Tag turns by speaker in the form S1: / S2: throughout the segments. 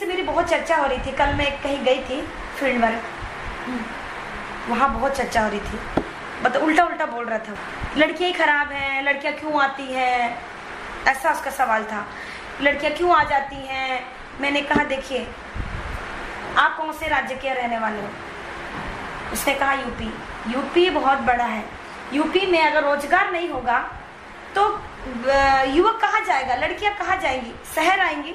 S1: से मेरी बहुत चर्चा हो रही थी। कल मैं कहीं गई थी फील्ड वर्क, वहाँ बहुत चर्चा हो रही थी। मतलब उल्टा उल्टा बोल रहा था, लड़कियाँ ही खराब हैं, लड़कियाँ क्यों आती हैं, ऐसा उसका सवाल था। लड़कियाँ क्यों आ जाती हैं। मैंने कहा देखिए आप कौन से राज्य के रहने वाले हो। उसने कहा यूपी। यूपी बहुत बड़ा है, यूपी में अगर रोजगार नहीं होगा तो युवक कहाँ जाएगा, लड़कियां कहाँ जाएंगी, शहर आएंगी।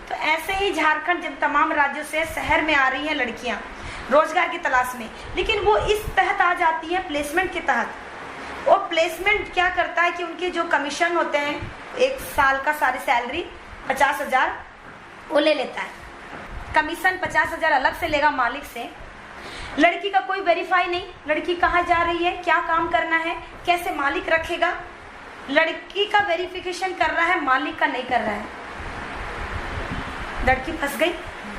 S1: तो ऐसे ही झारखंड जब तमाम राज्यों से शहर में आ रही हैं लड़कियां रोजगार की तलाश में, लेकिन वो इस तहत आ जाती है प्लेसमेंट के तहत। और प्लेसमेंट क्या करता है कि उनके जो कमीशन होते हैं, एक साल का सारी सैलरी 50,000 वो ले लेता है। कमीशन 50,000 अलग से लेगा मालिक से। लड़की का कोई वेरीफाई नहीं, लड़की कहाँ जा रही है, क्या काम करना है, कैसे मालिक रखेगा। लड़की का वेरिफिकेशन कर रहा है, मालिक का नहीं कर रहा है। लड़की फंस गई,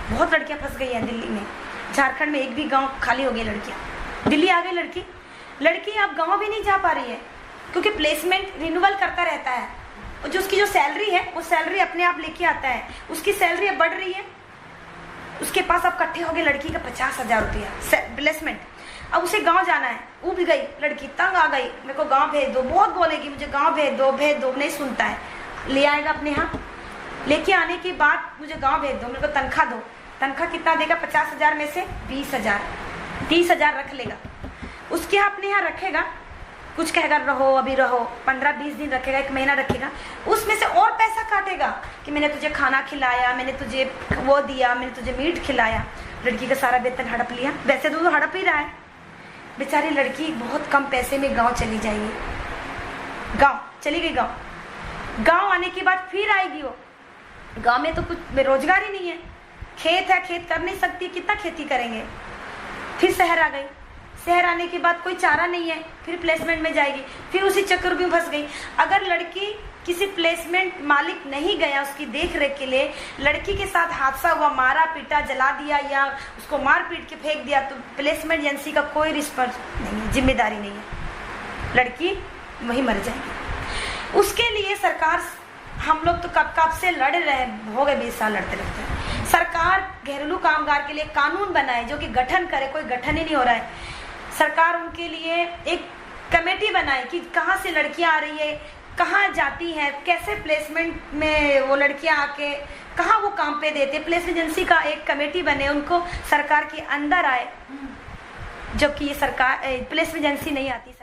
S1: बहुत लड़कियां फंस गई हैं दिल्ली में। झारखंड में एक भी गांव खाली हो गई लड़कियां। दिल्ली आ गई लड़की अब गांव भी नहीं जा पा रही है, क्योंकि प्लेसमेंट रिन्यूअल करता रहता है। और जो उसकी जो सैलरी है वो सैलरी अपने आप लेके आता है। उसकी सैलरी अब बढ़ रही है, उसके पास अब इकट्ठे हो गए लड़की का 50,000 रुपया प्लेसमेंट। अब उसे गांव जाना है, उब गई लड़की, तंग आ गई, मेरे को गांव भेज दो। बहुत बोलेगी मुझे गांव भेज दो, नहीं सुनता है। ले आएगा अपने यहाँ, लेके आने के बाद मुझे गांव भेज दो, मेरे को तनख्वाह दो। तनख्वाह कितना देगा, 50,000 में से 20,000, 30,000 रख लेगा। उसके यहाँ अपने यहाँ रखेगा, कुछ कहेगा रहो, अभी रहो, 15-20 दिन रखेगा, 1 महीना रखेगा। उसमें से और पैसा काटेगा कि मैंने तुझे खाना खिलाया, मैंने तुझे वो दिया, मैंने तुझे मीट खिलाया। लड़की का सारा वेतन हड़प लिया। वैसे तो हड़प ही रहा है। बेचारी लड़की बहुत कम पैसे में गांव चली जाएगी। गांव चली गई, गांव आने के बाद फिर आएगी वो। गांव में तो कुछ बेरोजगार ही नहीं है, खेत है, खेत कर नहीं सकती, कितना खेती करेंगे। फिर शहर आ गई, शहर आने के बाद कोई चारा नहीं है, फिर प्लेसमेंट में जाएगी, फिर उसी चक्कर में फंस गई। अगर लड़की किसी प्लेसमेंट मालिक नहीं गया उसकी देख रेख के लिए, लड़की के साथ हादसा हुआ, मारा पीटा, जला दिया या उसको मार पीट के फेंक दिया, तो प्लेसमेंट एजेंसी का कोई रिस्पॉन्स नहीं है, जिम्मेदारी नहीं है, लड़की वहीं मर जाएगी। उसके लिए सरकार, हम लोग तो कब से लड़ रहे हैं, हो गए 20 साल लड़ते रहते। सरकार घरेलू कामगार के लिए कानून बनाए जो कि गठन करे, कोई गठन ही नहीं हो रहा है। सरकार उनके लिए एक कमेटी बनाए कि कहाँ से लड़कियां आ रही है, कहाँ जाती हैं, कैसे प्लेसमेंट में वो लड़कियां आके कहाँ वो काम पे देते। प्लेसमेंट एजेंसी का एक कमेटी बने, उनको सरकार के अंदर आए, जबकि ये सरकार प्लेसमेंट एजेंसी नहीं आती।